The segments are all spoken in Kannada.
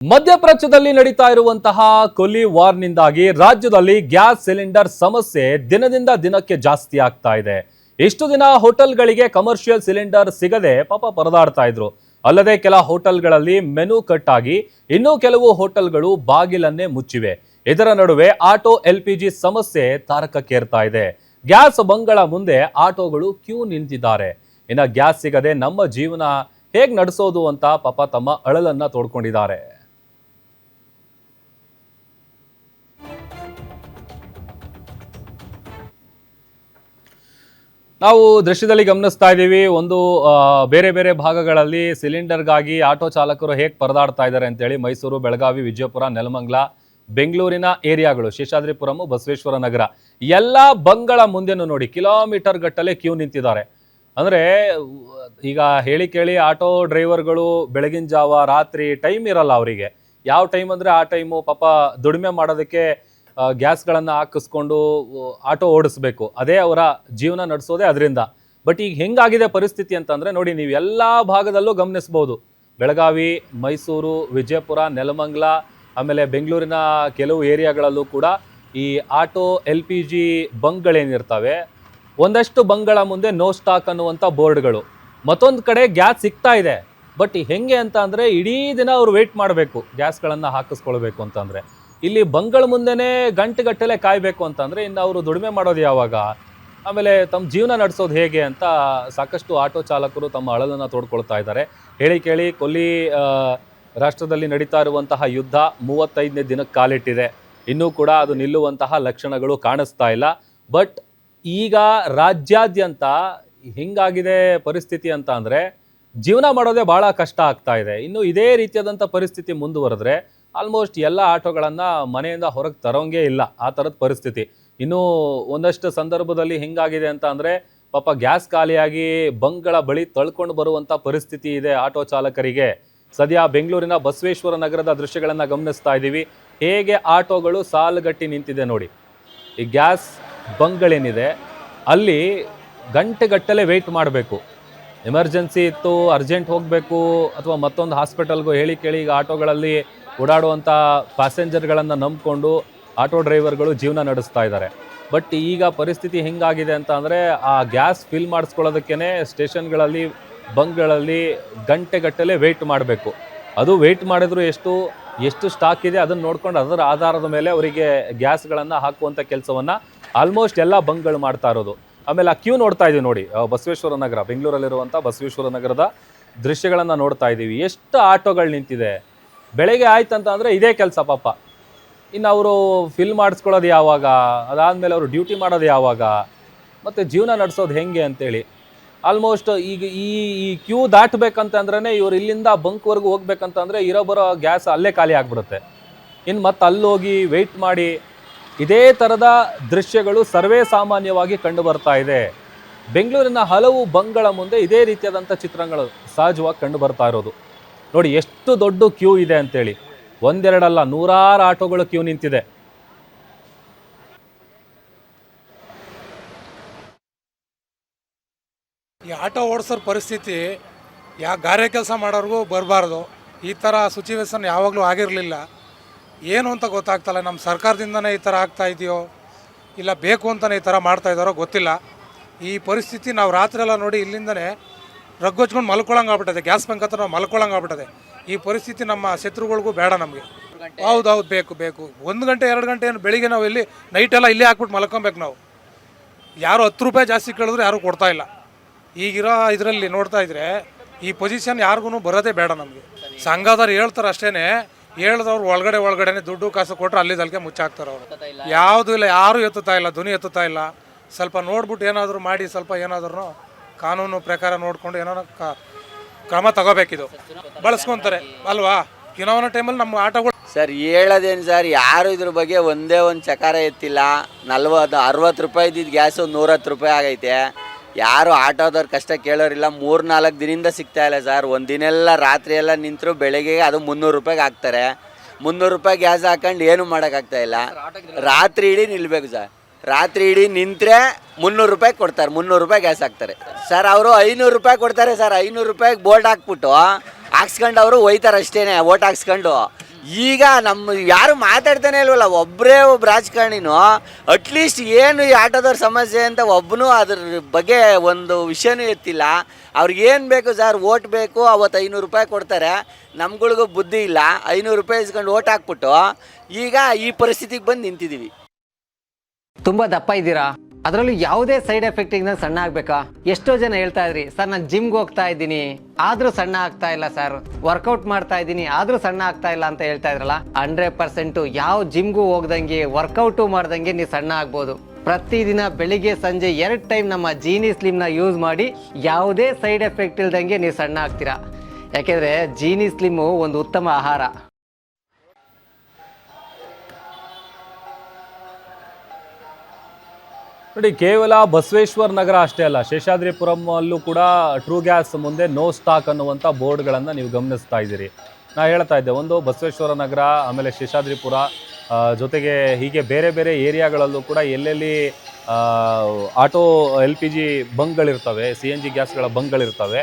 ಮಧ್ಯಪ್ರದೇಶದಲ್ಲಿ ನಡೀತಾ ಇರುವಂತಹ ಕೊಲ್ಲಿ ವಾರ್ನಿಂದಾಗಿ ರಾಜ್ಯದಲ್ಲಿ ಗ್ಯಾಸ್ ಸಿಲಿಂಡರ್ ಸಮಸ್ಯೆ ದಿನದಿಂದ ದಿನಕ್ಕೆ ಜಾಸ್ತಿ ಆಗ್ತಾ ಇದೆ. ಇಷ್ಟು ದಿನ ಹೋಟೆಲ್ಗಳಿಗೆ ಕಮರ್ಷಿಯಲ್ ಸಿಲಿಂಡರ್ ಸಿಗದೆ ಪಾಪ ಪರದಾಡ್ತಾ ಇದ್ರು. ಅಲ್ಲದೆ ಕೆಲ ಹೋಟೆಲ್ಗಳಲ್ಲಿ ಮೆನು ಕಟ್ ಆಗಿ ಇನ್ನೂ ಕೆಲವು ಹೋಟೆಲ್ಗಳು ಬಾಗಿಲನ್ನೇ ಮುಚ್ಚಿವೆ. ಇದರ ನಡುವೆ ಆಟೋ LPG ಸಮಸ್ಯೆ ತಾರಕಕ್ಕೇರ್ತಾ ಇದೆ. ಗ್ಯಾಸ್ ಬಂಗಳ ಮುಂದೆ ಆಟೋಗಳು ಕ್ಯೂ ನಿಂತಿದ್ದಾರೆ. ಇನ್ನು ಗ್ಯಾಸ್ ಸಿಗದೆ ನಮ್ಮ ಜೀವನ ಹೇಗ್ ನಡೆಸೋದು ಅಂತ ಪಾಪ ತಮ್ಮ ಅಳಲನ್ನ ತೋಡ್ಕೊಂಡಿದ್ದಾರೆ. ನಾವು ದೃಶ್ಯದಲ್ಲಿ ಗಮನಿಸ್ತಾ ಇದ್ದೀವಿ, ಒಂದು ಬೇರೆ ಬೇರೆ ಭಾಗಗಳಲ್ಲಿ ಸಿಲಿಂಡರ್ಗಾಗಿ ಆಟೋ ಚಾಲಕರು ಹೇಗೆ ಪರದಾಡ್ತಾ ಇದ್ದಾರೆ ಅಂತೇಳಿ. ಮೈಸೂರು, ಬೆಳಗಾವಿ, ವಿಜಯಪುರ, ನೆಲಮಂಗಲ, ಬೆಂಗಳೂರಿನ ಏರಿಯಾಗಳು, ಶೇಷಾದ್ರಿಪುರಂ, ಬಸವೇಶ್ವರ ನಗರ ಎಲ್ಲ ಬಂಗಳ ಮುಂದೆನೂ ನೋಡಿ ಕಿಲೋಮೀಟರ್ ಗಟ್ಟಲೆ ಕ್ಯೂ ನಿಂತಿದ್ದಾರೆ. ಅಂದರೆ ಈಗ ಹೇಳಿ ಕೇಳಿ ಆಟೋ ಡ್ರೈವರ್ಗಳು ಬೆಳಗಿನ ಜಾವ ರಾತ್ರಿ ಟೈಮ್ ಇರಲ್ಲ ಅವರಿಗೆ. ಯಾವ ಟೈಮ್ ಅಂದರೆ ಆ ಟೈಮು ಪಾಪ ದುಡಿಮೆ ಮಾಡೋದಕ್ಕೆ ಗ್ಯಾಸ್ಗಳನ್ನು ಹಾಕಿಸ್ಕೊಂಡು ಆಟೋ ಓಡಿಸ್ಬೇಕು. ಅದೇ ಅವರ ಜೀವನ ನಡೆಸೋದೇ ಅದರಿಂದ. ಬಟ್ ಈಗ ಹೆಂಗಾಗಿದೆ ಪರಿಸ್ಥಿತಿ ಅಂತಂದರೆ ನೋಡಿ, ನೀವು ಎಲ್ಲ ಭಾಗದಲ್ಲೂ ಗಮನಿಸ್ಬೋದು. ಬೆಳಗಾವಿ, ಮೈಸೂರು, ವಿಜಯಪುರ, ನೆಲಮಂಗಲ, ಆಮೇಲೆ ಬೆಂಗಳೂರಿನ ಕೆಲವು ಏರಿಯಾಗಳಲ್ಲೂ ಕೂಡ ಈ ಆಟೋ LPG ಬಂಕ್ಗಳೇನಿರ್ತವೆ, ಒಂದಷ್ಟು ಬಂಕ್ಗಳ ಮುಂದೆ ನೋ ಸ್ಟಾಕ್ ಅನ್ನುವಂಥ ಬೋರ್ಡ್ಗಳು. ಮತ್ತೊಂದು ಕಡೆ ಗ್ಯಾಸ್ ಸಿಗ್ತಾ ಇದೆ, ಬಟ್ ಹೆಂಗೆ ಅಂತ ಅಂದರೆ ಇಡೀ ದಿನ ಅವ್ರು ವೆಯ್ಟ್ ಮಾಡಬೇಕು ಗ್ಯಾಸ್ಗಳನ್ನು ಹಾಕಿಸ್ಕೊಳ್ಬೇಕು ಅಂತಂದರೆ. ಇಲ್ಲಿ ಬಂಗಳ ಮುಂದೆನೇ ಗಂಟೆಗಟ್ಟಲೆ ಕಾಯಬೇಕು ಅಂತಂದರೆ ಇನ್ನು ಅವರು ದುಡಿಮೆ ಮಾಡೋದು ಯಾವಾಗ, ಆಮೇಲೆ ತಮ್ಮ ಜೀವನ ನಡೆಸೋದು ಹೇಗೆ ಅಂತ ಸಾಕಷ್ಟು ಆಟೋ ಚಾಲಕರು ತಮ್ಮ ಅಳಲನ್ನು ತೋಡ್ಕೊಳ್ತಾ ಇದ್ದಾರೆ. ಹೇಳಿ ಕೇಳಿ ಕೊಲ್ಲಿ ರಾಷ್ಟ್ರದಲ್ಲಿ ನಡೀತಾ ಇರುವಂತಹ ಯುದ್ಧ 35ನೇ ದಿನಕ್ಕೆ ಕಾಲಿಟ್ಟಿದೆ. ಇನ್ನೂ ಕೂಡ ಅದು ನಿಲ್ಲುವಂತಹ ಲಕ್ಷಣಗಳು ಕಾಣಿಸ್ತಾ ಇಲ್ಲ. ಬಟ್ ಈಗ ರಾಜ್ಯಾದ್ಯಂತ ಹಿಂಗಾಗಿದೆ ಪರಿಸ್ಥಿತಿ ಅಂತ ಅಂದರೆ ಜೀವನ ಮಾಡೋದೇ ಭಾಳ ಕಷ್ಟ ಆಗ್ತಾ ಇದೆ. ಇನ್ನು ಇದೇ ರೀತಿಯಾದಂಥ ಪರಿಸ್ಥಿತಿ ಮುಂದುವರೆದ್ರೆ ಆಲ್ಮೋಸ್ಟ್ ಎಲ್ಲ ಆಟೋಗಳನ್ನು ಮನೆಯಿಂದ ಹೊರಗೆ ತರೋಂಗೇ ಇಲ್ಲ, ಆ ಥರದ ಪರಿಸ್ಥಿತಿ. ಇನ್ನೂ ಒಂದಷ್ಟು ಸಂದರ್ಭದಲ್ಲಿ ಹಿಂಗಾಗಿದೆ ಅಂತ ಅಂದರೆ ಪಾಪ ಗ್ಯಾಸ್ ಖಾಲಿಯಾಗಿ ಬಂಕ್ಗಳ ಬಳಿ ತಳ್ಕೊಂಡು ಬರುವಂಥ ಪರಿಸ್ಥಿತಿ ಇದೆ ಆಟೋ ಚಾಲಕರಿಗೆ. ಸದ್ಯ ಬೆಂಗಳೂರಿನ ಬಸವೇಶ್ವರ ನಗರದ ದೃಶ್ಯಗಳನ್ನು ಗಮನಿಸ್ತಾ ಇದ್ದೀವಿ. ಹೇಗೆ ಆಟೋಗಳು ಸಾಲುಗಟ್ಟಿ ನಿಂತಿದೆ ನೋಡಿ. ಈ ಗ್ಯಾಸ್ ಬಂಕ್ಗಳೇನಿದೆ ಅಲ್ಲಿ ಗಂಟೆಗಟ್ಟಲೆ ವೆಯ್ಟ್ ಮಾಡಬೇಕು. ಎಮರ್ಜೆನ್ಸಿ ಇತ್ತು, ಅರ್ಜೆಂಟ್ ಹೋಗಬೇಕು, ಅಥವಾ ಮತ್ತೊಂದು ಹಾಸ್ಪಿಟಲ್ಗೂ ಹೇಳಿ ಕೇಳಿ ಈಗ ಆಟೋಗಳಲ್ಲಿ ಓಡಾಡುವಂಥ ಪ್ಯಾಸೆಂಜರ್ಗಳನ್ನು ನಂಬಿಕೊಂಡು ಆಟೋ ಡ್ರೈವರ್ಗಳು ಜೀವನ ನಡೆಸ್ತಾ ಇದ್ದಾರೆ. ಬಟ್ ಈಗ ಪರಿಸ್ಥಿತಿ ಹೆಂಗಾಗಿದೆ ಅಂತ ಅಂದರೆ ಆ ಗ್ಯಾಸ್ ಫಿಲ್ ಮಾಡಿಸ್ಕೊಳ್ಳೋದಕ್ಕೇ ಸ್ಟೇಷನ್ಗಳಲ್ಲಿ, ಬಂಕ್ಗಳಲ್ಲಿ ಗಂಟೆಗಟ್ಟಲೆ ವೆಯ್ಟ್ ಮಾಡಬೇಕು. ಅದು ವೆಯ್ಟ್ ಮಾಡಿದ್ರು ಎಷ್ಟು ಸ್ಟಾಕ್ ಇದೆ ಅದನ್ನು ನೋಡ್ಕೊಂಡು ಅದರ ಆಧಾರದ ಮೇಲೆ ಅವರಿಗೆ ಗ್ಯಾಸ್ಗಳನ್ನು ಹಾಕುವಂಥ ಕೆಲಸವನ್ನು ಆಲ್ಮೋಸ್ಟ್ ಎಲ್ಲ ಬಂಕ್ಗಳು ಮಾಡ್ತಾ ಇರೋದು. ಆಮೇಲೆ ಆ ಕ್ಯೂ ನೋಡ್ತಾ ಇದ್ದೀವಿ ನೋಡಿ, ಬಸವೇಶ್ವರ ನಗರ, ಬೆಂಗಳೂರಲ್ಲಿರುವಂಥ ಬಸವೇಶ್ವರ ನಗರದ ದೃಶ್ಯಗಳನ್ನು ನೋಡ್ತಾ ಇದ್ದೀವಿ. ಎಷ್ಟು ಆಟೋಗಳು ನಿಂತಿದೆ. ಬೆಳಗ್ಗೆ ಆಯ್ತಂತ ಅಂದರೆ ಇದೇ ಕೆಲಸ ಪಾಪ. ಇನ್ನು ಅವರು ಫಿಲ್ ಮಾಡಿಸ್ಕೊಳ್ಳೋದು ಯಾವಾಗ, ಅದಾದಮೇಲೆ ಅವರು ಡ್ಯೂಟಿ ಮಾಡೋದು ಯಾವಾಗ, ಮತ್ತು ಜೀವನ ನಡೆಸೋದು ಹೆಂಗೆ ಅಂತೇಳಿ. ಆಲ್ಮೋಸ್ಟ್ ಈಗ ಈ ಕ್ಯೂ ದಾಟಬೇಕಂತಂದ್ರೆ ಇವರು ಇಲ್ಲಿಂದ ಬಂಕ್ವರೆಗೂ ಹೋಗ್ಬೇಕಂತಂದರೆ ಇರೋ ಬರೋ ಗ್ಯಾಸ್ ಅಲ್ಲೇ ಖಾಲಿ ಆಗಿಬಿಡುತ್ತೆ. ಇನ್ನು ಮತ್ತೆ ಅಲ್ಲೋಗಿ ವೆಯ್ಟ್ ಮಾಡಿ ಇದೇ ಥರದ ದೃಶ್ಯಗಳು ಸರ್ವೇ ಸಾಮಾನ್ಯವಾಗಿ ಕಂಡು ಬರ್ತಾ ಇದೆ. ಬೆಂಗಳೂರಿನ ಹಲವು ಬಂಕ್ಗಳ ಮುಂದೆ ಇದೇ ರೀತಿಯಾದಂಥ ಚಿತ್ರಗಳು ಸಹಜವಾಗಿ ಕಂಡು ಬರ್ತಾ ಇರೋದು. ನೋಡಿ ಎಷ್ಟು ದೊಡ್ಡ ಕ್ಯೂ ಇದೆ ಅಂತೇಳಿ. ಒಂದೆರಡಲ್ಲ, ನೂರಾರು ಆಟೋಗಳು ಕ್ಯೂ ನಿಂತಿದೆ. ಈ ಆಟೋ ಓಡಿಸೋರ ಪರಿಸ್ಥಿತಿ ಗಾರೆ ಕೆಲಸ ಮಾಡೋರಿಗೂ ಬರಬಾರ್ದು. ಈ ಥರ ಸಿಚುವೇಶನ್ ಯಾವಾಗಲೂ ಆಗಿರಲಿಲ್ಲ. ಏನು ಅಂತ ಗೊತ್ತಾಗ್ತಲ್ಲ. ನಮ್ಮ ಸರ್ಕಾರದಿಂದನೇ ಈ ಥರ ಆಗ್ತಾ ಇದೆಯೋ ಇಲ್ಲ ಬೇಕು ಅಂತಲೇ ಈ ಥರ ಮಾಡ್ತಾ ಇದ್ದಾರೋ ಗೊತ್ತಿಲ್ಲ. ಈ ಪರಿಸ್ಥಿತಿ ನಾವು ರಾತ್ರಿ ಎಲ್ಲ ನೋಡಿ ಇಲ್ಲಿಂದನೇ ರಗ್ಗೊಚ್ಕೊಂಡು ಮಲ್ಕೊಳ್ಳೋಂಗೆ ಆಗ್ಬಿಟ್ಟದೆ. ಗ್ಯಾಸ್ ಬಂಕ್ ಹತ್ರ ನಾವು ಮಲ್ಕೊಳ್ಳೋಂಗೆ ಆಗ್ಬಿಟ್ಟದೆ. ಈ ಪರಿಸ್ಥಿತಿ ನಮ್ಮ ಶತ್ರುಗಳಿಗೂ ಬೇಡ ನಮಗೆ. ಹೌದು ಬೇಕು 1 ಗಂಟೆ 2 ಗಂಟೆ ಏನು, ಬೆಳಿಗ್ಗೆ ನಾವು ಇಲ್ಲಿ ನೈಟೆಲ್ಲ ಇಲ್ಲೇ ಹಾಕ್ಬಿಟ್ಟು ಮಲ್ಕೊಬೇಕು ನಾವು. ಯಾರು 10 ರೂಪಾಯಿ ಜಾಸ್ತಿ ಕೇಳಿದ್ರು ಯಾರೂ ಕೊಡ್ತಾಯಿಲ್ಲ. ಈಗಿರೋ ಇದರಲ್ಲಿ ನೋಡ್ತಾ ಇದ್ರೆ ಈ ಪೊಸಿಷನ್ ಯಾರಿಗೂ ಬರೋದೇ ಬೇಡ ನಮಗೆ. ಸಂಘದವ್ರು ಹೇಳ್ತಾರೆ ಅಷ್ಟೇ, ಹೇಳಿದವ್ರು ಒಳಗಡೆನೆ ದುಡ್ಡು ಕಾಸು ಕೊಟ್ಟರೆ ಅಲ್ಲಿದ್ದಲ್ಲಿಗೆ ಮುಚ್ಚಾಕ್ತಾರೆ ಅವರು. ಯಾವುದೂ ಇಲ್ಲ, ಯಾರೂ ಎತ್ತುತ್ತಾ ಇಲ್ಲ, ಧ್ವನಿ ಎತ್ತುತ್ತಾ ಇಲ್ಲ. ಸ್ವಲ್ಪ ನೋಡ್ಬಿಟ್ಟು ಏನಾದರೂ ಮಾಡಿ, ಸ್ವಲ್ಪ ಏನಾದ್ರೂ ಕಾನೂನು ಪ್ರಕಾರ ನೋಡಿಕೊಂಡು ಏನೋ ಕ್ರಮ ತಗೋಬೇಕಿದು. ಬಳಸ್ಕೊತಾರೆ ಅಲ್ವಾ. ಇನ್ನೊಂದು ಟೈಮಲ್ಲಿ ನಮ್ಮ ಆಟೋಗಳು ಸರ್ ಹೇಳೋದೇನು ಸರ್, ಯಾರು ಇದ್ರ ಬಗ್ಗೆ ಒಂದೇ ಒಂದು ಚಕಾರ ಎತ್ತಿಲ್ಲ. 40-60 ರೂಪಾಯಿ ಇದ್ದಿದ್ದು ಗ್ಯಾಸು 110 ರೂಪಾಯಿ ಆಗೈತೆ. ಯಾರು ಆಟೋದವ್ರು ಕಷ್ಟ ಕೇಳೋರಿಲ್ಲ. 3-4 ದಿನದಿಂದ ಸಿಗ್ತಾ ಇಲ್ಲ ಸರ್. ಒಂದಿನೆಲ್ಲ ರಾತ್ರಿ ಎಲ್ಲ ನಿಂತರು ಬೆಳಗ್ಗೆ ಅದು 300 ರೂಪಾಯಿಗೆ ಹಾಕ್ತಾರೆ. 300 ರೂಪಾಯಿ ಗ್ಯಾಸ್ ಹಾಕೊಂಡು ಏನು ಮಾಡೋಕ್ಕಾಗ್ತಾ ಇಲ್ಲ. ರಾತ್ರಿ ಇಡೀ ನಿಲ್ಲಬೇಕು ಸರ್. ರಾತ್ರಿ ಇಡೀ ನಿಂತರೆ 300 ರೂಪಾಯಿ ಕೊಡ್ತಾರೆ, 300 ರೂಪಾಯಿ ಗ್ಯಾಸ್ ಹಾಕ್ತಾರೆ ಸರ್. ಅವರು 500 ರೂಪಾಯಿ ಕೊಡ್ತಾರೆ ಸರ್. 500 ರೂಪಾಯಿಗೆ ಬೋರ್ಡ್ ಹಾಕ್ಬಿಟ್ಟು ಹಾಕ್ಸ್ಕೊಂಡು ಅವರು ಒಯ್ತಾರೆ ಅಷ್ಟೇ, ಓಟ್ ಹಾಕ್ಸ್ಕೊಂಡು. ಈಗ ನಮ್ಮ ಯಾರು ಮಾತಾಡ್ತಾನೆ ಇಲ್ವಲ್ಲ, ಒಬ್ಬ ರಾಜಕಾರಣಿನೂ ಅಟ್ಲೀಸ್ಟ್ ಏನು ಈ ಆಟೋದವ್ರ ಸಮಸ್ಯೆ ಅಂತ ಒಬ್ಬನು ಅದ್ರ ಬಗ್ಗೆ ಒಂದು ವಿಷಯನೂ ಎತ್ತಿಲ್ಲ. ಅವ್ರಿಗೇನು ಬೇಕು ಸರ್, ಓಟ್ ಬೇಕು, ಅವತ್ತು 500 ರೂಪಾಯಿ ಕೊಡ್ತಾರೆ. ನಮ್ಗಳಿಗೂ ಬುದ್ಧಿ ಇಲ್ಲ, 500 ರೂಪಾಯಿ ಇಸ್ಕೊಂಡು ಓಟ್ ಹಾಕ್ಬಿಟ್ಟು ಈಗ ಈ ಪರಿಸ್ಥಿತಿಗೆ ಬಂದು ನಿಂತಿದ್ದೀವಿ. ತುಂಬ ದಪ್ಪ ಇದ್ದೀರಾ, ಅದರಲ್ಲೂ ಯಾವುದೇ ಸೈಡ್ ಎಫೆಕ್ಟ್ ಇಂದ ಸಣ್ಣ ಆಗ್ಬೇಕಾ? ಎಷ್ಟೋ ಜನ ಹೇಳ್ತಾ ಇದ್ರಿ ಸರ್, ನಾನು ಜಿಮ್ಗೆ ಹೋಗ್ತಾ ಇದ್ದೀನಿ ಆದ್ರೂ ಸಣ್ಣ ಆಗ್ತಾ ಇಲ್ಲ ಸರ್, ವರ್ಕೌಟ್ ಮಾಡ್ತಾ ಇದ್ದೀನಿ ಆದ್ರೂ ಸಣ್ಣ ಆಗ್ತಾ ಇಲ್ಲ ಅಂತ ಹೇಳ್ತಾ ಇದ್ರಲ್ಲ. 100% ಯಾವ ಜಿಮ್ಗೂ ಹೋಗ್ದಂಗೆ ವರ್ಕೌಟು ಮಾಡ್ದಂಗೆ ನೀವು ಸಣ್ಣ ಆಗ್ಬೋದು. ಪ್ರತಿದಿನ ಬೆಳಿಗ್ಗೆ ಸಂಜೆ 2 ಟೈಮ್ ನಮ್ಮ ಜೀನಿ ಸ್ಲಿಮ್ನ ಯೂಸ್ ಮಾಡಿ ಯಾವುದೇ ಸೈಡ್ ಎಫೆಕ್ಟ್ ಇಲ್ದಂಗೆ ನೀವು ಸಣ್ಣ ಆಗ್ತೀರಾ. ಯಾಕೆಂದ್ರೆ ಜೀನಿ ಸ್ಲಿಮ್ಮು ಒಂದು ಉತ್ತಮ ಆಹಾರ. ನೋಡಿ, ಕೇವಲ ಬಸವೇಶ್ವರ ನಗರ ಅಷ್ಟೇ ಅಲ್ಲ, ಶೇಷಾದ್ರಿಪುರಂ ಅಲ್ಲೂ ಕೂಡ ಟ್ರೂ ಗ್ಯಾಸ್ ಮುಂದೆ ನೋ ಸ್ಟಾಕ್ ಅನ್ನುವಂಥ ಬೋರ್ಡ್ಗಳನ್ನು ನೀವು ಗಮನಿಸ್ತಾ ಇದ್ದೀರಿ. ನಾ ಹೇಳ್ತಾ ಇದ್ದೆ, ಒಂದು ಬಸವೇಶ್ವರ ನಗರ, ಆಮೇಲೆ ಶೇಷಾದ್ರಿಪುರ, ಜೊತೆಗೆ ಹೀಗೆ ಬೇರೆ ಬೇರೆ ಏರಿಯಾಗಳಲ್ಲೂ ಕೂಡ ಎಲ್ಲೆಲ್ಲಿ ಆಟೋ LPG ಬಂಕ್ಗಳಿರ್ತವೆ, CNG ಗ್ಯಾಸ್ಗಳ ಬಂಕ್ಗಳಿರ್ತವೆ,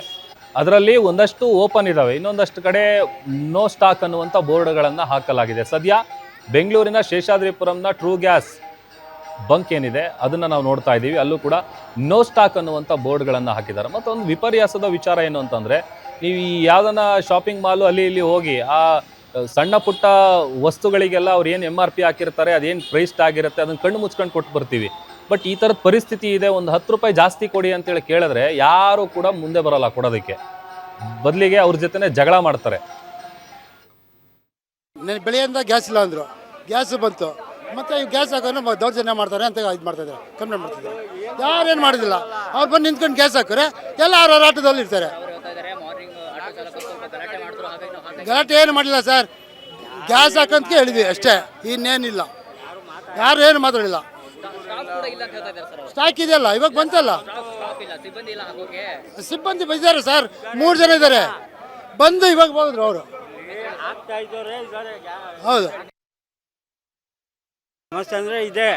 ಅದರಲ್ಲಿ ಒಂದಷ್ಟು ಓಪನ್ ಇದ್ದಾವೆ, ಇನ್ನೊಂದಷ್ಟು ಕಡೆ ನೋ ಸ್ಟಾಕ್ ಅನ್ನುವಂಥ ಬೋರ್ಡ್ಗಳನ್ನು ಹಾಕಲಾಗಿದೆ. ಸದ್ಯ ಬೆಂಗಳೂರಿನ ಶೇಷಾದ್ರಿಪುರಂನ ಟ್ರೂ ಗ್ಯಾಸ್ ಬಂಕ್ ಏನಿದೆ ಅದನ್ನು ನಾವು ನೋಡ್ತಾ ಇದ್ದೀವಿ, ಅಲ್ಲೂ ಕೂಡ ನೋ ಸ್ಟಾಕ್ ಅನ್ನುವಂಥ ಬೋರ್ಡ್ಗಳನ್ನು ಹಾಕಿದ್ದಾರೆ. ಮತ್ತೊಂದು ವಿಪರ್ಯಾಸದ ವಿಚಾರ ಏನು ಅಂತಂದರೆ, ನೀವು ಈ ಯಾವುದನ್ನ ಶಾಪಿಂಗ್ ಮಾಲು ಅಲ್ಲಿ ಇಲ್ಲಿ ಹೋಗಿ ಆ ಸಣ್ಣ ಪುಟ್ಟ ವಸ್ತುಗಳಿಗೆಲ್ಲ ಅವ್ರು ಏನು MRP ಹಾಕಿರ್ತಾರೆ, ಅದೇನು ಪ್ರೈಸ್ ಟ್ಯಾಗ್ ಇರುತ್ತೆ, ಅದನ್ನು ಕಣ್ಣು ಮುಚ್ಕೊಂಡು ಕೊಟ್ಟು ಬರ್ತೀವಿ. ಬಟ್ ಈ ಥರದ ಪರಿಸ್ಥಿತಿ ಇದೆ, ಒಂದು 10 ರೂಪಾಯಿ ಜಾಸ್ತಿ ಕೊಡಿ ಅಂತೇಳಿ ಕೇಳಿದ್ರೆ ಯಾರು ಕೂಡ ಮುಂದೆ ಬರೋಲ್ಲ ಕೊಡೋದಕ್ಕೆ, ಬದಲಿಗೆ ಅವ್ರ ಜೊತೆನೇ ಜಗಳ ಮಾಡ್ತಾರೆ. ಬೆಳೆಯಿಂದ ಗ್ಯಾಸ್ ಇಲ್ಲ ಅಂದರು, ಗ್ಯಾಸ್ ಬಂತು, ಮತ್ತು ಈ ಗ್ಯಾಸ್ ಹಾಕೋರು ದೌರ್ಜನ್ಯ ಮಾಡ್ತಾರೆ ಅಂತ ಇದು ಮಾಡ್ತಾಯಿದ್ದಾರೆ, ಕಂಪ್ಲೇಂಟ್ ಮಾಡ್ತಿದ್ದಾರೆ. ಯಾರೇನು ಮಾಡೋದಿಲ್ಲ, ಅವ್ರು ಬಂದು ನಿಂತ್ಕೊಂಡು ಗ್ಯಾಸ್ ಹಾಕೋರೆ ಎಲ್ಲ ಅವ್ರ ಆಟೋದಲ್ಲಿ ಇರ್ತಾರೆ. ಗಲಾಟೆ ಏನು ಮಾಡಿಲ್ಲ ಸರ್, ಗ್ಯಾಸ್ ಹಾಕಂತ ಹೇಳಿದ್ವಿ ಅಷ್ಟೇ, ಇನ್ನೇನಿಲ್ಲ, ಯಾರು ಏನು ಮಾತಾಡಿಲ್ಲ. ಸ್ಟಾಕ್ ಇದೆಯಲ್ಲ, ಇವಾಗ ಬಂತಲ್ಲ, ಸಿಬ್ಬಂದಿ ಬಂದಿದ್ದಾರೆ ಸರ್, 3 ಜನ ಇದ್ದಾರೆ, ಬಂದು ಇವಾಗ ಹೋದ್ರು ಅವರು. ಹೌದು, ಸಮಸ್ಯೆ ಅಂದರೆ ಇದೆ,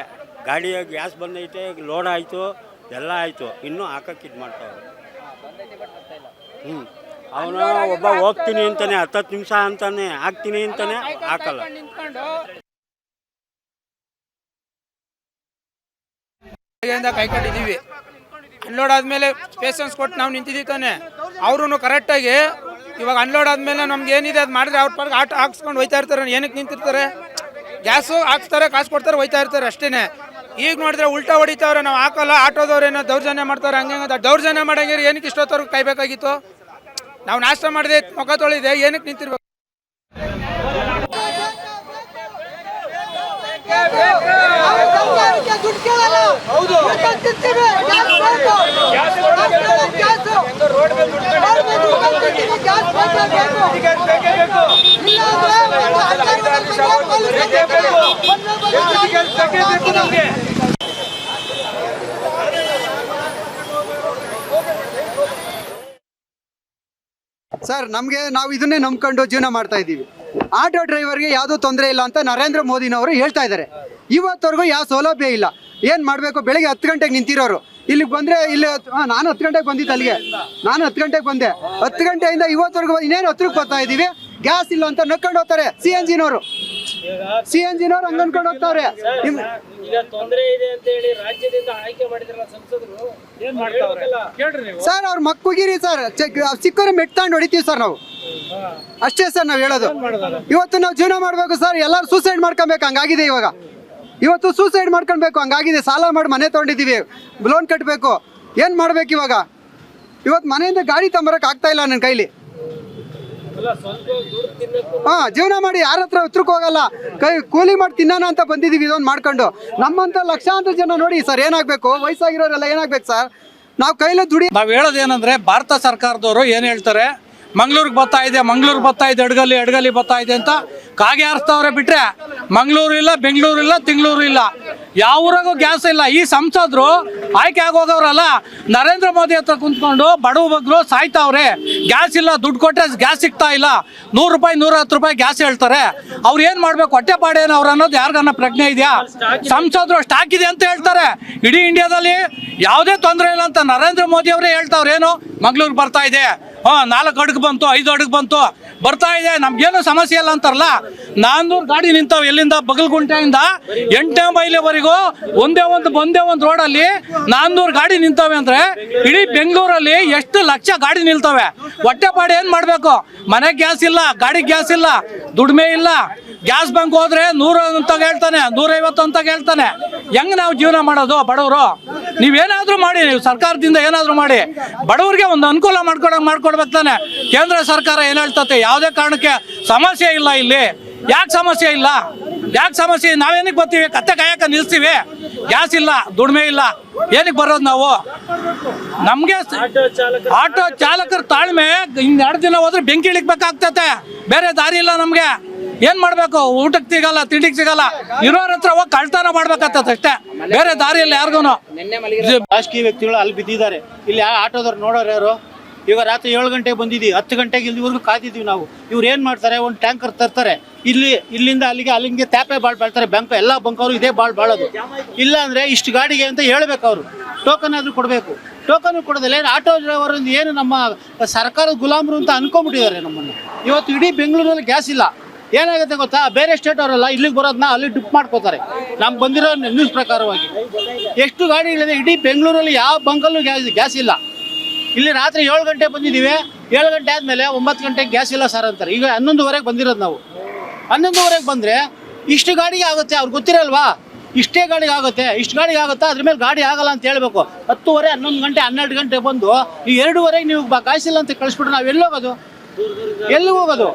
ಗಾಡಿ ಗ್ಯಾಸ್ ಬಂದೈತೆ, ಲೋಡ್ ಆಯಿತು, ಎಲ್ಲ ಆಯಿತು, ಇನ್ನೂ ಹಾಕಕ್ಕೆ ಇದು ಮಾಡ್ತಾವ್ರೆ. ಅವನು ಒಬ್ಬ ಹೋಗ್ತೀನಿ ಅಂತಾನೆ 10 ನಿಮಿಷ ಅಂತಾನೆ ಹಾಕ್ತೀನಿ ಅಂತಾನೆ ಹಾಕಲ್ಲ. ಕೈಕೊಂಡಿದ್ದೀವಿ, ಅನ್ಲೋಡ್ ಆದಮೇಲೆ ಪೇಷನ್ಸ್ ಕೊಟ್ಟು ನಾವು ನಿಂತಿದ್ದೀವಿ ತಾನೆ. ಅವರು ಕರೆಕ್ಟಾಗಿ ಇವಾಗ ಅನ್ಲೋಡ್ ಆದಮೇಲೆ ನಮ್ಗೆ ಏನಿದೆ ಅದು ಮಾಡಿದ್ರೆ ಅವ್ರ ಪರ್ಗೆ ಆಟ ಹಾಕ್ಸ್ಕೊಂಡು ಹೋಯ್ತಾ ಇರ್ತಾರೆ. ಏನಕ್ಕೆ ನಿಂತಿರ್ತಾರೆ, ಗ್ಯಾಸು ಹಾಕ್ಸ್ತಾರೆ, ಕಾಸು ಕೊಡ್ತಾರೆ, ಹೋಯ್ತಾ ಇರ್ತಾರೆ ಅಷ್ಟೇ. ಈಗ ನೋಡಿದ್ರೆ ಉಲ್ಟಾ ಹೊಡಿತಾವ್ರೆ, ನಾವು ಹಾಕಲ್ಲ, ಆಟೋದವ್ರೇನೋ ದೌರ್ಜನ್ಯ ಮಾಡ್ತಾರೆ, ಹಂಗೆ ದೌರ್ಜನ್ಯ ಮಾಡಂಗಿರಿ. ಏನಕ್ಕೆ ಇಷ್ಟೊತ್ತವ್ರಿಗೆ ಕಾಯ್ಬೇಕಾಗಿತ್ತು? ನಾವು ನಾಷ್ಟ ಮಾಡಿದೆ, ಮುಖ ತೊಳಿದೆ, ಏನಕ್ಕೆ ನಿಂತಿರ್ಬೇಕು? ಸರ್, ನಾವು ಇದನ್ನೇ ನಂಬ್ಕೊಂಡು ಜೀವನ ಮಾಡ್ತಾ ಇದ್ದೀವಿ. ಆಟೋ ಡ್ರೈವರ್ಗೆ ಯಾವುದೂ ತೊಂದರೆ ಇಲ್ಲ ಅಂತ ನರೇಂದ್ರ ಮೋದಿನವರು ಹೇಳ್ತಾ ಇದ್ದಾರೆ. ಇವತ್ತವರೆಗೂ ಯಾವ ಸೌಲಭ್ಯ ಇಲ್ಲ. ಏನು ಮಾಡಬೇಕು? ಬೆಳಗ್ಗೆ 10 ಗಂಟೆಗೆ ನಿಂತಿರೋರು ಇಲ್ಲಿಗೆ ಬಂದರೆ ಇಲ್ಲಿ ನಾನು 10 ಗಂಟೆಗೆ ಬಂದಿದ್ದೆ, ಅಲ್ಲಿಗೆ ನಾನು 10 ಗಂಟೆಗೆ ಬಂದೆ. 10 ಗಂಟೆಯಿಂದ ಇವತ್ತವರೆಗೂ ಇನ್ನೇನು 10ಕ್ಕೆ ಬರ್ತಾ ಇದ್ದೀವಿ, ಗ್ಯಾಸ್ ಇಲ್ಲ ಅಂತ ನಕ್ಕೊಂಡು ಹೋಗ್ತಾರೆ. CNGನವರು ಹಂಗೆ ಅನ್ಕೊಂಡು ಹೋಗ್ತಾರೆ. ಸರ್, ಅವ್ರ ಮಕ್ಕಳಿಗಿರಿ ಸರ್, ಸಿಕ್ಕರೆ ಮೆಟ್ಕೊಂಡು ಹೊಡಿತೀವಿ ಸರ್ ನಾವು, ಅಷ್ಟೇ ಸರ್ ನಾವು ಹೇಳೋದು. ಇವತ್ತು ನಾವು ಜೀವನ ಮಾಡಬೇಕು ಸರ್, ಎಲ್ಲರೂ ಸೂಸೈಡ್ ಮಾಡ್ಕೊಬೇಕು, ಹಂಗಾಗಿದೆ ಇವಾಗ. ಇವತ್ತು ಸೂಸೈಡ್ ಮಾಡ್ಕೊಳ್ಬೇಕು, ಹಂಗಾಗಿದೆ. ಸಾಲ ಮಾಡಿ ಮನೆ ತೊಗೊಂಡಿದ್ದೀವಿ, ಲೋನ್ ಕಟ್ಟಬೇಕು, ಏನು ಮಾಡ್ಬೇಕು ಇವಾಗ? ಇವತ್ತು ಮನೆಯಿಂದ ಗಾಡಿ ತಗೊಂಬರಕ್ಕೆ ಆಗ್ತಾ ಇಲ್ಲ ನನ್ನ ಕೈಲಿ. ಜೀವನ ಮಾಡಿ ಯಾರ ಹತ್ರ ಉತ್ತರಕ್ಕೆ ಹೋಗಲ್ಲ, ಕೂಲಿ ಮಾಡಿ ತಿನ್ನೋಣ ಅಂತ ಬಂದಿದ್ದೀವಿ ಇದೊಂದು ಮಾಡ್ಕೊಂಡು. ನಮ್ಮಂತ ಲಕ್ಷಾಂತರ ಜನ ನೋಡಿ ಸರ್ ಏನಾಗಬೇಕು, ವಯಸ್ಸಾಗಿರೋರೆಲ್ಲ ಏನಾಗಬೇಕು ಸರ್? ನಾವು ಕೈಲೇ ದುಡಿ. ನಾವು ಹೇಳೋದೇನಂದ್ರೆ, ಭಾರತ ಸರ್ಕಾರದವರು ಏನು ಹೇಳ್ತಾರೆ, ಮಂಗಳೂರಿಗೆ ಬರ್ತಾ ಇದೆ, ಅಡ್ಗಲಿ ಬರ್ತಾ ಇದೆ ಅಂತ ಕಾಗೆ ಹಾರಿಸ್ತವ್ರೆ ಬಿಟ್ರೆ ಮಂಗಳೂರು ಇಲ್ಲ, ಬೆಂಗಳೂರು ಇಲ್ಲ, ತಿಂಗಳೂರು ಇಲ್ಲ. ಯಾವ ಊರಾಗೂ ಗ್ಯಾಸ್ ಇಲ್ಲ. ಈ ಸಂಸದರು ಆಯ್ಕೆ ಆಗೋಗವ್ರಲ್ಲ, ನರೇಂದ್ರ ಮೋದಿ ಹತ್ರ ಕುಂತ್ಕೊಂಡು ಬಡವ ಬಗ್ಗರು ಸಾಯ್ತಾವ್ರೆ. ಗ್ಯಾಸ್ ಇಲ್ಲ, ದುಡ್ಡು ಕೊಟ್ಟರೆ ಗ್ಯಾಸ್ ಸಿಗ್ತಾ ಇಲ್ಲ. 100 ರೂಪಾಯಿ 110 ರೂಪಾಯಿ ಗ್ಯಾಸ್ ಹೇಳ್ತಾರೆ. ಅವ್ರು ಏನು ಮಾಡಬೇಕು, ಹೊಟ್ಟೆಪಾಡೇನು ಅವ್ರು ಅನ್ನೋದು ಯಾರಿಗನ್ನ ಪ್ರಜ್ಞೆ ಇದೆಯಾ? ಸಂಸದರು ಸ್ಟಾಕ್ ಇದೆ ಅಂತ ಹೇಳ್ತಾರೆ. ಇಡೀ ಇಂಡಿಯಾದಲ್ಲಿ ಯಾವುದೇ ತೊಂದರೆ ಇಲ್ಲ ಅಂತ ನರೇಂದ್ರ ಮೋದಿ ಅವರೇ ಹೇಳ್ತಾವ್ರೆ. ಏನು ಮಂಗ್ಳೂರಿಗೆ ಬರ್ತಾ ಇದೆ, 4 ಅಡುಗೆ ಬಂತು, 5 ಅಡುಗೆ ಬಂತು, ಬರ್ತಾ ಇದೆ, ನಮ್ಗೇನು ಸಮಸ್ಯೆ ಇಲ್ಲ ಅಂತಾರಲ್ಲ. 400 ಗಾಡಿ ನಿಂತಾವೆ. ಎಲ್ಲಿಂದ ಬಗಲ್ಗುಂಟೆಯಿಂದ 8ನೇ ಮೈಲಿವರೆಗೂ ಒಂದೇ ಒಂದು ರೋಡಲ್ಲಿ 400 ಗಾಡಿ ನಿಂತವೆ ಅಂದ್ರೆ ಇಡೀ ಬೆಂಗಳೂರಲ್ಲಿ ಎಷ್ಟು ಲಕ್ಷ ಗಾಡಿ ನಿಲ್ತವೆ. ಹೊಟ್ಟೆಪಾಡು ಏನು ಮಾಡಬೇಕು? ಮನೆಗೆ ಗ್ಯಾಸ್ ಇಲ್ಲ, ಗಾಡಿಗೆ ಗ್ಯಾಸ್ ಇಲ್ಲ, ದುಡಿಮೆ ಇಲ್ಲ. ಗ್ಯಾಸ್ ಬಂಕ್ ಹೋದ್ರೆ 100 ಅಂತ ಹೇಳ್ತಾನೆ, 150 ಅಂತ ಹೇಳ್ತಾನೆ. ಹೆಂಗ್ ನಾವು ಜೀವನ ಮಾಡೋದು ಬಡವರು? ನೀವೇನಾದ್ರೂ ಮಾಡಿ, ನೀವು ಸರ್ಕಾರದಿಂದ ಏನಾದ್ರೂ ಮಾಡಿ ಬಡವರಿಗೆ ಒಂದು ಅನುಕೂಲ ಮಾಡ್ಕೊಡ್ಬೇಕು ತಾನೆ. ಕೇಂದ್ರ ಸರ್ಕಾರ ಏನು ಹೇಳ್ತತೆ, ಯಾವುದೇ ಕಾರಣಕ್ಕೆ ಸಮಸ್ಯೆ ಇಲ್ಲ ಇಲ್ಲಿ. ಯಾಕೆ ಸಮಸ್ಯೆ ಇಲ್ಲ? ನಾವೇನಕ್ಕೆ ಬರ್ತೀವಿ? ಕತ್ತೆ ಕಾಯಕ ನಿಲ್ಸ್ತೀವಿ. ಗ್ಯಾಸ್ ಇಲ್ಲ, ದುಡಿಮೆ ಇಲ್ಲ, ಏನಕ್ಕೆ ಬರೋದು ನಾವು? ನಮಗೆ ಆಟೋ ಚಾಲಕರ ತಾಳ್ಮೆ, 2 ದಿನ ಹೋದ್ರೆ ಬೆಂಕಿ ಇಳಿಕ್ಬೇಕಾಗ್ತತೆ. ಬೇರೆ ದಾರಿ ಇಲ್ಲ ನಮಗೆ. ಏನ್ ಮಾಡ್ಬೇಕು? ಊಟಕ್ಕೆ ಸಿಗಲ್ಲ, ತಿಂಡಿಗೆ ಸಿಗಲ್ಲ. ಇರೋರ ಹತ್ರ ಹೋಗಿ ಕಳ್ತನ ಮಾಡ್ಬೇಕಾಗ್ತದೆ ಅಷ್ಟೇ, ಬೇರೆ ದಾರಿ ಇಲ್ಲ ಯಾರಿಗೂ. ರಾಜಕೀಯ ವ್ಯಕ್ತಿಗಳು ಅಲ್ಲಿ ಬಿದ್ದಿದ್ದಾರೆ. ಇಲ್ಲಿ ಆಟೋದವ್ರು ನೋಡೋರು ಯಾರು? ಇವಾಗ ರಾತ್ರಿ 7 ಗಂಟೆಗೆ ಬಂದಿದ್ದೀವಿ, 10 ಗಂಟೆಗೆ ಇಲ್ಲಿವರೆಗೂ ಕಾದಿದ್ದೀವಿ ನಾವು. ಇವ್ರು ಏನು ಮಾಡ್ತಾರೆ, ಒಂದು ಟ್ಯಾಂಕರ್ ತರ್ತಾರೆ, ಇಲ್ಲಿಂದ ಅಲ್ಲಿಗೆ ಟ್ಯಾಪೇ ಬಾಳ್ತಾರೆ. ಬ್ಯಾಂಕ್ ಎಲ್ಲ ಬಂಕವರು ಇದೇ ಬಾಳೋದು. ಇಲ್ಲ ಅಂದರೆ ಇಷ್ಟು ಗಾಡಿಗೆ ಅಂತ ಹೇಳ್ಬೇಕು. ಅವರು ಟೋಕನ್ ಆದರೂ ಕೊಡಬೇಕು. ಟೋಕನ್ ಕೊಡೋದಿಲ್ಲ. ಆಟೋ ಡ್ರೈವರ್ ಏನು ನಮ್ಮ ಸರ್ಕಾರದ ಗುಲಾಮರು ಅಂತ ಅನ್ಕೊಂಡ್ಬಿಟ್ಟಿದ್ದಾರೆ ನಮ್ಮನ್ನು. ಇವತ್ತು ಇಡೀ ಬೆಂಗಳೂರಲ್ಲಿ ಗ್ಯಾಸ್ ಇಲ್ಲ. ಏನಾಗುತ್ತೆ ಗೊತ್ತಾ? ಬೇರೆ ಸ್ಟೇಟ್ ಅವರೆಲ್ಲ ಇಲ್ಲಿಗೆ ಬರೋದನ್ನ ಅಲ್ಲಿ ಡಿಪ್ ಮಾಡ್ಕೋತಾರೆ. ನಮ್ಗೆ ಬಂದಿರೋ ನ್ಯೂಸ್ ಪ್ರಕಾರವಾಗಿ ಎಷ್ಟು ಗಾಡಿಗಳಿದೆ ಇಡೀ ಬೆಂಗಳೂರಲ್ಲಿ, ಯಾವ ಬಂಕಲ್ಲೂ ಗ್ಯಾಸ್ ಇಲ್ಲ. ಇಲ್ಲಿ ರಾತ್ರಿ 7 ಗಂಟೆ ಬಂದಿದ್ದೀವಿ. 7 ಗಂಟೆ ಆದಮೇಲೆ 9 ಗಂಟೆಗೆ ಗ್ಯಾಸ್ ಇಲ್ಲ ಸರ್ ಅಂತಾರೆ. ಈಗ 11:30 ಬಂದಿರೋದು ನಾವು. 11:30 ಬಂದರೆ ಇಷ್ಟು ಗಾಡಿಗೆ ಆಗುತ್ತೆ. ಅವ್ರಿಗೆ ಗೊತ್ತಿರಲ್ವಾ ಇಷ್ಟೇ ಗಾಡಿಗೆ ಆಗುತ್ತೆ, ಇಷ್ಟು ಗಾಡಿಗೆ ಆಗುತ್ತಾ, ಅದ್ರ ಮೇಲೆ ಗಾಡಿ ಆಗಲ್ಲ ಅಂತ ಹೇಳ್ಬೇಕು. 10:30, 11 ಗಂಟೆ, 12 ಗಂಟೆ ಬಂದು ಈ 2:30 ನೀವು ಗ್ಯಾಸ್ ಇಲ್ಲ ಅಂತ ಕಳಿಸ್ಬಿಟ್ರೆ ನಾವು ಎಲ್ಲಿಗೆ ಹೋಗೋದು?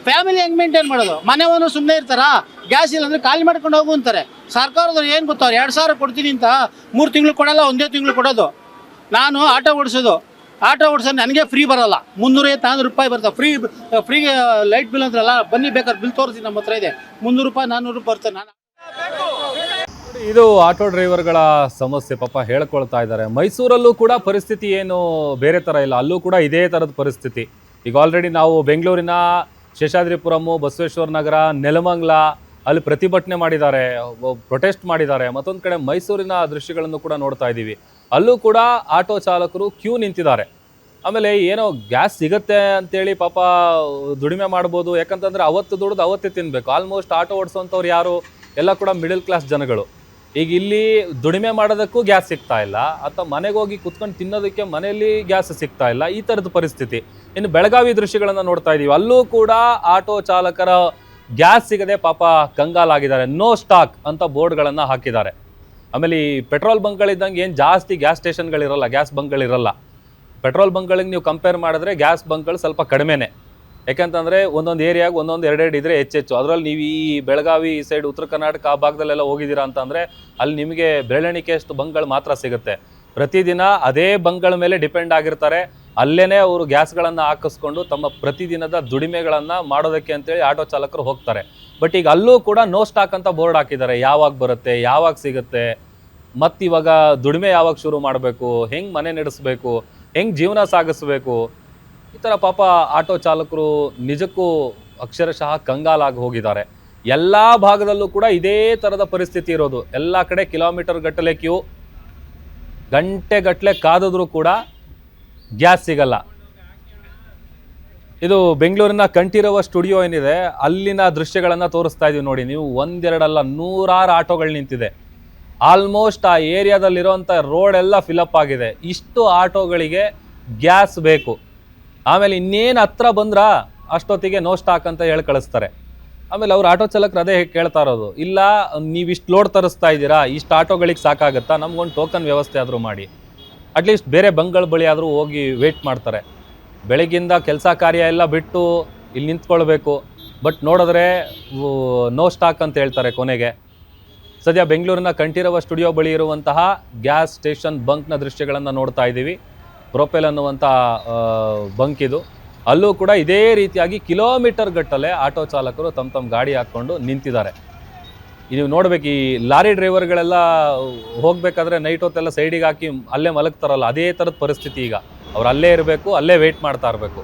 ಫ್ಯಾಮಿಲಿ ಹೆಂಗೆ ಮೇಂಟೈನ್ ಮಾಡೋದು? ಮನೆಯವನು ಸುಮ್ಮನೆ ಇರ್ತಾರಾ? ಗ್ಯಾಸ್ ಇಲ್ಲ ಅಂದರೆ ಖಾಲಿ ಮಾಡ್ಕೊಂಡು ಹೋಗು ಅಂತಾರೆ. ಸರ್ಕಾರದವ್ರು ಏನು ಗೊತ್ತವ್ರು, 2,000 ಕೊಡ್ತೀನಿ ಅಂತ 3 ತಿಂಗಳು ಕೊಡಲ್ಲ, 1 ತಿಂಗಳು ಕೊಡೋದು. ನಾನು ಆಟೋ ಓಡಿಸೋದು ನನಗೆ ಫ್ರೀ ಬರೋಲ್ಲ. 300-400 ರೂಪಾಯಿ ಬರ್ತವೆ. ಫ್ರೀ ಲೈಟ್ ಬಿಲ್ ಅಂತಾರಲ್ಲ, ಬನ್ನಿ ಬೇಕಾದ್ರೆ ಬಿಲ್ ತೋರಿಸಿ, ನಮ್ಮ ಹತ್ರ ಇದೆ. 300 ರೂಪಾಯಿ 400 ರೂಪಾಯಿ ಬರ್ತದೆ. ಇದು ಆಟೋ ಡ್ರೈವರ್ಗಳ ಸಮಸ್ಯೆ, ಪಾಪ ಹೇಳ್ಕೊಳ್ತಾ ಇದ್ದಾರೆ. ಮೈಸೂರಲ್ಲೂ ಕೂಡ ಪರಿಸ್ಥಿತಿ ಏನು ಬೇರೆ ಥರ ಇಲ್ಲ, ಅಲ್ಲೂ ಕೂಡ ಇದೇ ಥರದ ಪರಿಸ್ಥಿತಿ. ಈಗ ಆಲ್ರೆಡಿ ನಾವು ಬೆಂಗಳೂರಿನ ಶೇಷಾದ್ರಿಪುರಮು, ಬಸವೇಶ್ವರ ನಗರ, ನೆಲಮಂಗಲ ಅಲ್ಲಿ ಪ್ರತಿಭಟನೆ ಮಾಡಿದ್ದಾರೆ, ಪ್ರೊಟೆಸ್ಟ್ ಮಾಡಿದ್ದಾರೆ. ಮತ್ತೊಂದು ಕಡೆ ಮೈಸೂರಿನ ದೃಶ್ಯಗಳನ್ನು ಕೂಡ ನೋಡ್ತಾ ಇದ್ದೀವಿ. ಅಲ್ಲೂ ಕೂಡ ಆಟೋ ಚಾಲಕರು ಕ್ಯೂ ನಿಂತಿದ್ದಾರೆ. ಆಮೇಲೆ ಏನೋ ಗ್ಯಾಸ್ ಸಿಗುತ್ತೆ ಅಂತೇಳಿ ಪಾಪ ದುಡಿಮೆ ಮಾಡ್ಬೋದು, ಯಾಕಂತಂದರೆ ಅವತ್ತು ದುಡಿದು ಅವತ್ತೇ ತಿನ್ನಬೇಕು. ಆಲ್ಮೋಸ್ಟ್ ಆಟೋ ಓಡಿಸೋಂಥವ್ರು ಯಾರು? ಎಲ್ಲ ಕೂಡ ಮಿಡಲ್ ಕ್ಲಾಸ್ ಜನಗಳು. ಈಗ ಇಲ್ಲಿ ದುಡಿಮೆ ಮಾಡೋದಕ್ಕೂ ಗ್ಯಾಸ್ ಸಿಗ್ತಾ ಇಲ್ಲ, ಅಥವಾ ಮನೆಗೆ ಹೋಗಿ ಕುತ್ಕೊಂಡು ತಿನ್ನೋದಕ್ಕೆ ಮನೆಯಲ್ಲಿ ಗ್ಯಾಸ್ ಸಿಗ್ತಾ ಇಲ್ಲ. ಈ ಥರದ ಪರಿಸ್ಥಿತಿ. ಇನ್ನು ಬೆಳಗಾವಿ ದೃಶ್ಯಗಳನ್ನು ನೋಡ್ತಾ ಇದ್ದೀವಿ. ಅಲ್ಲೂ ಕೂಡ ಆಟೋ ಚಾಲಕರ ಗ್ಯಾಸ್ ಸಿಗದೆ ಪಾಪ ಕಂಗಾಲಾಗಿದ್ದಾರೆ. ನೋ ಸ್ಟಾಕ್ ಅಂತ ಬೋರ್ಡ್ಗಳನ್ನು ಹಾಕಿದ್ದಾರೆ. ಆಮೇಲೆ ಈ ಪೆಟ್ರೋಲ್ ಬಂಕ್ಗಳಿದ್ದಂಗೆ ಏನು ಜಾಸ್ತಿ ಗ್ಯಾಸ್ ಸ್ಟೇಷನ್ಗಳಿರಲ್ಲ, ಗ್ಯಾಸ್ ಬಂಕ್ಗಳಿರಲ್ಲ. ಪೆಟ್ರೋಲ್ ಬಂಕ್ಗಳಿಗೆ ನೀವು ಕಂಪೇರ್ ಮಾಡಿದ್ರೆ ಗ್ಯಾಸ್ ಬಂಕ್ಗಳು ಸ್ವಲ್ಪ ಕಡಿಮೆನೇ. ಯಾಕಂತಂದರೆ ಒಂದೊಂದು ಏರಿಯಾಗೆ ಒಂದೊಂದು 2 ಇದ್ದರೆ ಹೆಚ್ಚು. ಅದರಲ್ಲಿ ನೀವು ಈ ಬೆಳಗಾವಿ ಈ ಸೈಡ್ ಉತ್ತರ ಕರ್ನಾಟಕ ಆ ಭಾಗದಲ್ಲೆಲ್ಲ ಹೋಗಿದ್ದೀರಾ ಅಂತಂದರೆ ಅಲ್ಲಿ ನಿಮಗೆ ಬೆರಳೆಣಿಕೆಯಷ್ಟು ಬಂಕ್ಗಳು ಮಾತ್ರ ಸಿಗುತ್ತೆ. ಪ್ರತಿದಿನ ಅದೇ ಬಂಕ್ಗಳ ಮೇಲೆ ಡಿಪೆಂಡ್ ಆಗಿರ್ತಾರೆ. ಅಲ್ಲೇ ಅವರು ಗ್ಯಾಸ್ಗಳನ್ನು ಹಾಕಿಸ್ಕೊಂಡು ತಮ್ಮ ಪ್ರತಿದಿನದ ದುಡಿಮೆಗಳನ್ನು ಮಾಡೋದಕ್ಕೆ ಅಂತೇಳಿ ಆಟೋ ಚಾಲಕರು ಹೋಗ್ತಾರೆ. ಬಟ್ ಈಗ ಅಲ್ಲೂ ಕೂಡ ನೋ ಸ್ಟಾಕ್ ಅಂತ ಬೋರ್ಡ್ ಹಾಕಿದ್ದಾರೆ. ಯಾವಾಗ ಬರುತ್ತೆ, ಯಾವಾಗ ಸಿಗುತ್ತೆ, ಮತ್ತು ಇವಾಗ ದುಡಿಮೆ ಯಾವಾಗ ಶುರು ಮಾಡಬೇಕು, ಹೆಂಗೆ ಮನೆ ನಡೆಸಬೇಕು, ಹೆಂಗೆ ಜೀವನ ಸಾಗಿಸ್ಬೇಕು, ಈ ಥರ ಪಾಪ ಆಟೋ ಚಾಲಕರು ನಿಜಕ್ಕೂ ಅಕ್ಷರಶಃ ಕಂಗಾಲಾಗಿ ಹೋಗಿದ್ದಾರೆ. ಎಲ್ಲ ಭಾಗದಲ್ಲೂ ಕೂಡ ಇದೇ ಥರದ ಪರಿಸ್ಥಿತಿ ಇರೋದು. ಎಲ್ಲ ಕಡೆ ಕಿಲೋಮೀಟರ್ ಗಟ್ಟಲೆ ಕ್ಯೂ, ಗಂಟೆಗಟ್ಟಲೆ ಕಾದಿದ್ರೂ ಕೂಡ ಗ್ಯಾಸ್ ಸಿಗಲ್ಲ. ಇದು ಬೆಂಗಳೂರಿನ ಕಂಠೀರವ ಸ್ಟುಡಿಯೋ ಏನಿದೆ ಅಲ್ಲಿನ ದೃಶ್ಯಗಳನ್ನು ತೋರಿಸ್ತಾ ಇದೀವಿ ನೋಡಿ. ನೀವು 1-2 ಅಲ್ಲ, 100 ಆಟೋಗಳು ನಿಂತಿದೆ. ಆಲ್ಮೋಸ್ಟ್ ಆ ಏರಿಯಾದಲ್ಲಿರೋಂಥ ರೋಡ್ ಎಲ್ಲ ಫಿಲಪ್ ಆಗಿದೆ. ಇಷ್ಟು ಆಟೋಗಳಿಗೆ ಗ್ಯಾಸ್ ಬೇಕು. ಆಮೇಲೆ ಇನ್ನೇನು ಹತ್ರ ಬಂದ್ರಾ ಅಷ್ಟೊತ್ತಿಗೆ ನೋ ಸ್ಟಾಕ್ ಅಂತ ಹೇಳಿ ಕಳಿಸ್ತಾರೆ. ಆಮೇಲೆ ಅವ್ರು ಆಟೋ ಚಾಲಕರು ಅದೇ ಕೇಳ್ತಾ ಇರೋದು, ಇಲ್ಲ ನೀವು ಇಷ್ಟು ಲೋಡ್ ತರಿಸ್ತಾ ಇದ್ದೀರಾ, ಇಷ್ಟು ಆಟೋಗಳಿಗೆ ಸಾಕಾಗುತ್ತಾ, ನಮ್ಗೊಂದು ಟೋಕನ್ ವ್ಯವಸ್ಥೆ ಆದರೂ ಮಾಡಿ. ಅಟ್ಲೀಸ್ಟ್ ಬೇರೆ ಬಂಕ್ಗಳ ಬಳಿ ಆದರೂ ಹೋಗಿ ವೇಟ್ ಮಾಡ್ತಾರೆ. ಬೆಳಗ್ಗಿಂದ ಕೆಲಸ ಕಾರ್ಯ ಎಲ್ಲ ಬಿಟ್ಟು ಇಲ್ಲಿ ನಿಂತ್ಕೊಳ್ಬೇಕು. ಬಟ್ ನೋಡಿದ್ರೆ ನೋ ಸ್ಟಾಕ್ ಅಂತ ಹೇಳ್ತಾರೆ ಕೊನೆಗೆ. ಸದ್ಯ ಬೆಂಗಳೂರಿನ ಕಂಠೀರವ ಸ್ಟುಡಿಯೋ ಬಳಿ ಇರುವಂತಹ ಗ್ಯಾಸ್ ಸ್ಟೇಷನ್ ಬಂಕ್ನ ದೃಶ್ಯಗಳನ್ನು ನೋಡ್ತಾ ಇದ್ದೀವಿ. ಪ್ರೊಪೆಲ್ ಅನ್ನುವಂಥ ಬಂಕ್ ಇದು. ಅಲ್ಲೂ ಕೂಡ ಇದೇ ರೀತಿಯಾಗಿ ಕಿಲೋಮೀಟರ್ ಗಟ್ಟಲೆ ಆಟೋ ಚಾಲಕರು ತಮ್ಮ ಗಾಡಿ ಹಾಕ್ಕೊಂಡು ನಿಂತಿದ್ದಾರೆ. ನೀವು ನೋಡ್ಬೇಕು, ಈ ಲಾರಿ ಡ್ರೈವರ್ಗಳೆಲ್ಲ ಹೋಗ್ಬೇಕಾದ್ರೆ ನೈಟ್ ಹೊತ್ತೆಲ್ಲ ಸೈಡಿಗೆ ಹಾಕಿ ಅಲ್ಲೇ ಮಲಗ್ತಾರಲ್ಲ, ಅದೇ ಥರದ ಪರಿಸ್ಥಿತಿ ಈಗ. ಅವ್ರು ಅಲ್ಲೇ ಇರಬೇಕು, ಅಲ್ಲೇ ವೆಯ್ಟ್ ಮಾಡ್ತಾ ಇರಬೇಕು.